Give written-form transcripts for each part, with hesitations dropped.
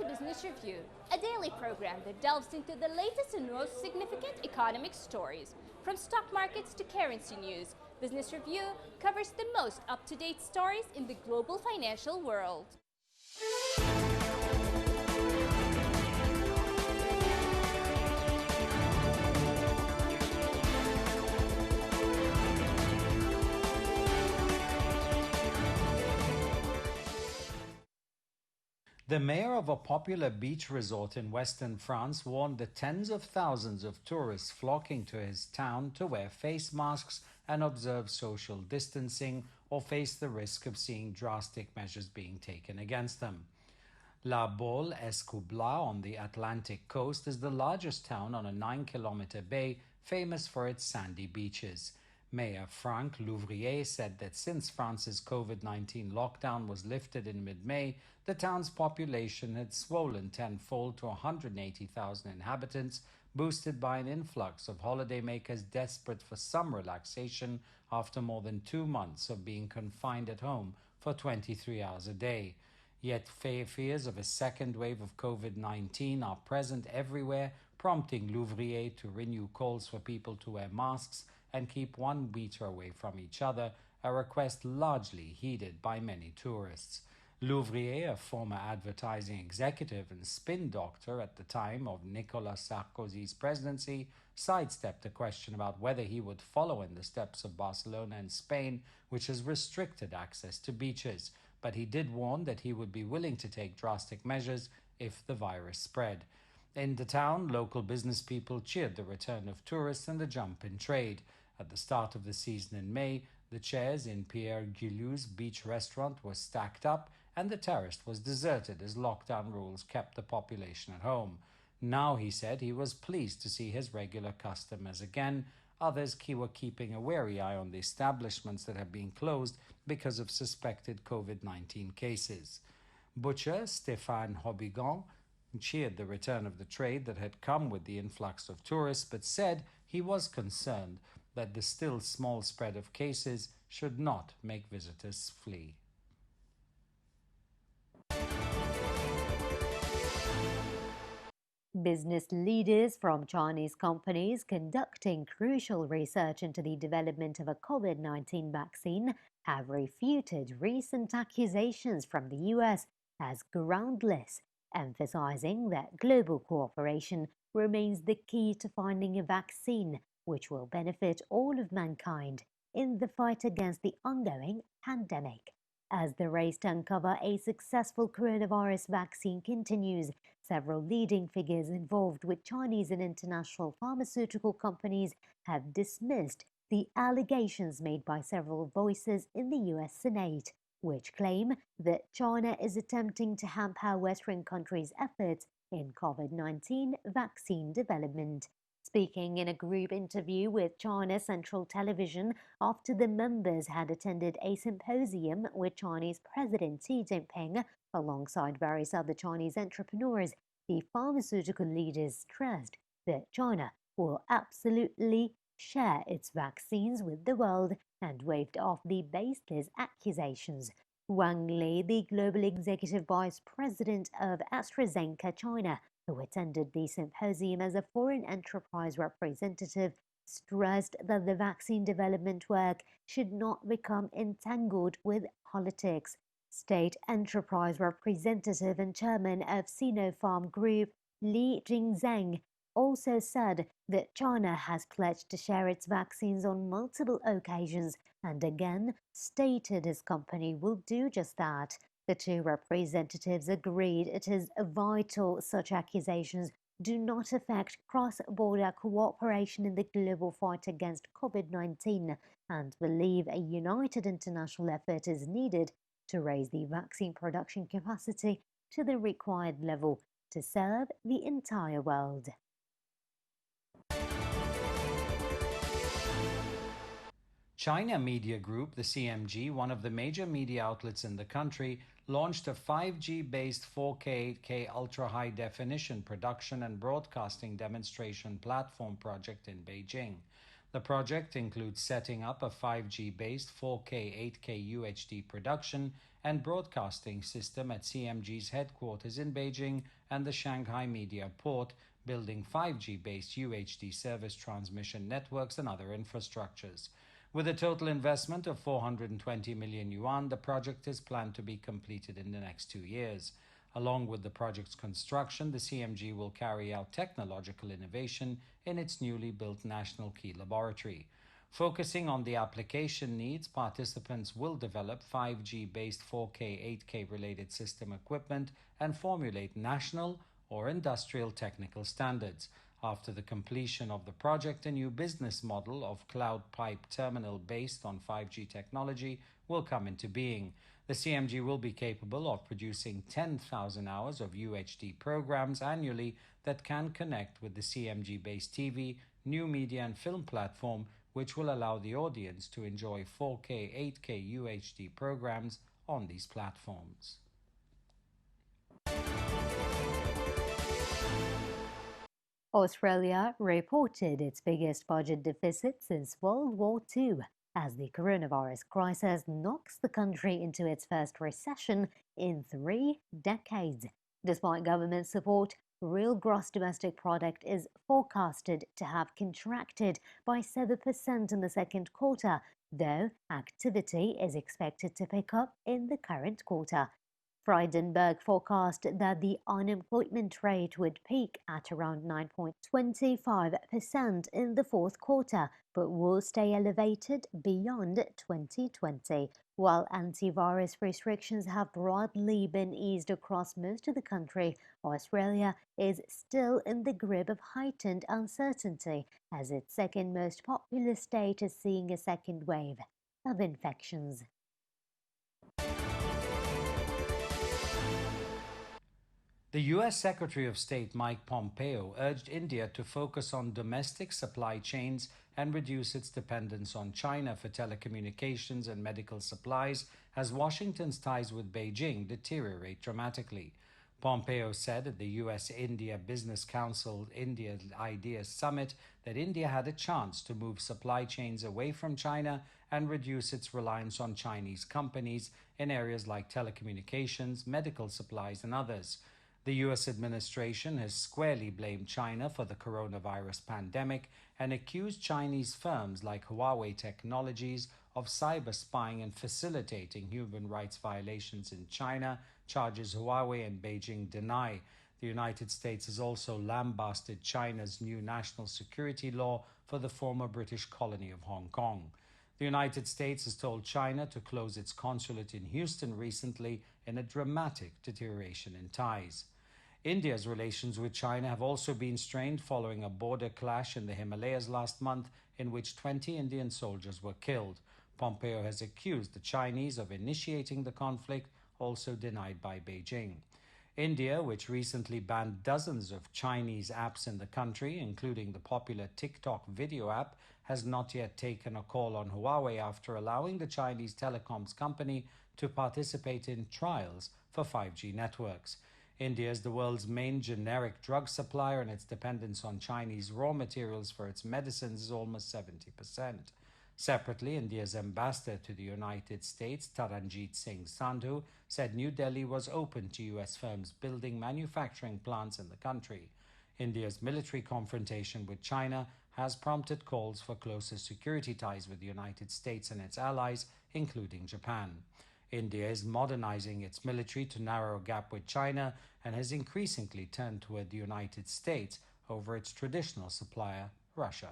Business Review, a daily program that delves into the latest and most significant economic stories. From stock markets to currency news, Business Review covers the most up-to-date stories in the global financial world. The mayor of a popular beach resort in western France warned the tens of thousands of tourists flocking to his town to wear face masks and observe social distancing or face the risk of seeing drastic measures being taken against them. La Baule-Escoublat on the Atlantic coast is the largest town on a 9-kilometer bay famous for its sandy beaches. Mayor Franck Louvrier said that since France's COVID-19 lockdown was lifted in mid-May, the town's population had swollen tenfold to 180,000 inhabitants, boosted by an influx of holidaymakers desperate for some relaxation after more than 2 months of being confined at home for 23 hours a day. Yet fears of a second wave of COVID-19 are present everywhere, prompting Louvrier to renew calls for people to wear masks and keep 1 meter away from each other, a request largely heeded by many tourists. Louvrier, a former advertising executive and spin doctor at the time of Nicolas Sarkozy's presidency, sidestepped a question about whether he would follow in the steps of Barcelona and Spain, which has restricted access to beaches, but he did warn that he would be willing to take drastic measures if the virus spread. In the town, local business people cheered the return of tourists and the jump in trade. At the start of the season in May, the chairs in Pierre Gillou's beach restaurant were stacked up and the terrace was deserted as lockdown rules kept the population at home. Now, he said, he was pleased to see his regular customers again. Others were keeping a wary eye on the establishments that have been closed because of suspected COVID-19 cases. Butcher Stéphane Hobigan cheered the return of the trade that had come with the influx of tourists, but said he was concerned that the still small spread of cases should not make visitors flee. Business leaders from Chinese companies conducting crucial research into the development of a COVID-19 vaccine have refuted recent accusations from the US as groundless, emphasizing that global cooperation remains the key to finding a vaccine which will benefit all of mankind in the fight against the ongoing pandemic. As the race to uncover a successful coronavirus vaccine continues, several leading figures involved with Chinese and international pharmaceutical companies have dismissed the allegations made by several voices in the US Senate, which claim that China is attempting to hamper Western countries' efforts in COVID-19 vaccine development. Speaking in a group interview with China Central Television after the members had attended a symposium with Chinese President Xi Jinping alongside various other Chinese entrepreneurs, the pharmaceutical leaders stressed that China will absolutely share its vaccines with the world and waved off the baseless accusations. Wang Li, the global executive vice president of AstraZeneca China, who attended the symposium as a foreign enterprise representative, stressed that the vaccine development work should not become entangled with politics. State enterprise representative and chairman of Sinopharm Group, Li Jingzheng, also said that China has pledged to share its vaccines on multiple occasions and again stated his company will do just that. The two representatives agreed it is vital such accusations do not affect cross-border cooperation in the global fight against COVID-19 and believe a united international effort is needed to raise the vaccine production capacity to the required level to serve the entire world. China Media Group, the CMG, one of the major media outlets in the country, launched a 5G-based 4K 8K ultra-high definition production and broadcasting demonstration platform project in Beijing. The project includes setting up a 5G-based 4K, 8K UHD production and broadcasting system at CMG's headquarters in Beijing and the Shanghai Media Port, building 5G-based UHD service transmission networks and other infrastructures. With a total investment of 420 million yuan, the project is planned to be completed in the next 2 years. Along with the project's construction, the CMG will carry out technological innovation in its newly built National Key Laboratory. Focusing on the application needs, participants will develop 5G-based 4K, 8K related system equipment and formulate national or industrial technical standards. After the completion of the project, a new business model of cloud pipe terminal based on 5G technology will come into being. The CMG will be capable of producing 10,000 hours of UHD programs annually that can connect with the CMG-based TV, new media and film platform, which will allow the audience to enjoy 4K, 8K UHD programs on these platforms. Australia reported its biggest budget deficit since World War II, as the coronavirus crisis knocks the country into its first recession in 3 decades. Despite government support, real gross domestic product is forecasted to have contracted by 7% in the second quarter, though activity is expected to pick up in the current quarter. Frydenberg forecast that the unemployment rate would peak at around 9.25% in the fourth quarter, but will stay elevated beyond 2020. While antivirus restrictions have broadly been eased across most of the country, Australia is still in the grip of heightened uncertainty, as its second most populous state is seeing a second wave of infections. The U.S. Secretary of State Mike Pompeo urged India to focus on domestic supply chains and reduce its dependence on China for telecommunications and medical supplies as Washington's ties with Beijing deteriorate dramatically. Pompeo said at the U.S.-India Business Council India Ideas Summit that India had a chance to move supply chains away from China and reduce its reliance on Chinese companies in areas like telecommunications, medical supplies, and others. The U.S. administration has squarely blamed China for the coronavirus pandemic and accused Chinese firms like Huawei Technologies of cyber spying and facilitating human rights violations in China, charges Huawei and Beijing deny. The United States has also lambasted China's new national security law for the former British colony of Hong Kong. The United States has told China to close its consulate in Houston recently in a dramatic deterioration in ties. India's relations with China have also been strained following a border clash in the Himalayas last month in which 20 Indian soldiers were killed. Pompeo has accused the Chinese of initiating the conflict, also denied by Beijing. India, which recently banned dozens of Chinese apps in the country, including the popular TikTok video app, has not yet taken a call on Huawei after allowing the Chinese telecoms company to participate in trials for 5G networks. India is the world's main generic drug supplier, and its dependence on Chinese raw materials for its medicines is almost 70%. Separately, India's ambassador to the United States, Taranjit Singh Sandhu, said New Delhi was open to U.S. firms building manufacturing plants in the country. India's military confrontation with China has prompted calls for closer security ties with the United States and its allies, including Japan. India is modernizing its military to narrow a gap with China and has increasingly turned toward the United States over its traditional supplier, Russia.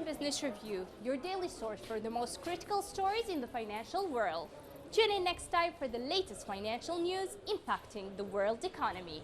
Business Review, your daily source for the most critical stories in the financial world. Tune in next time for the latest financial news impacting the world economy.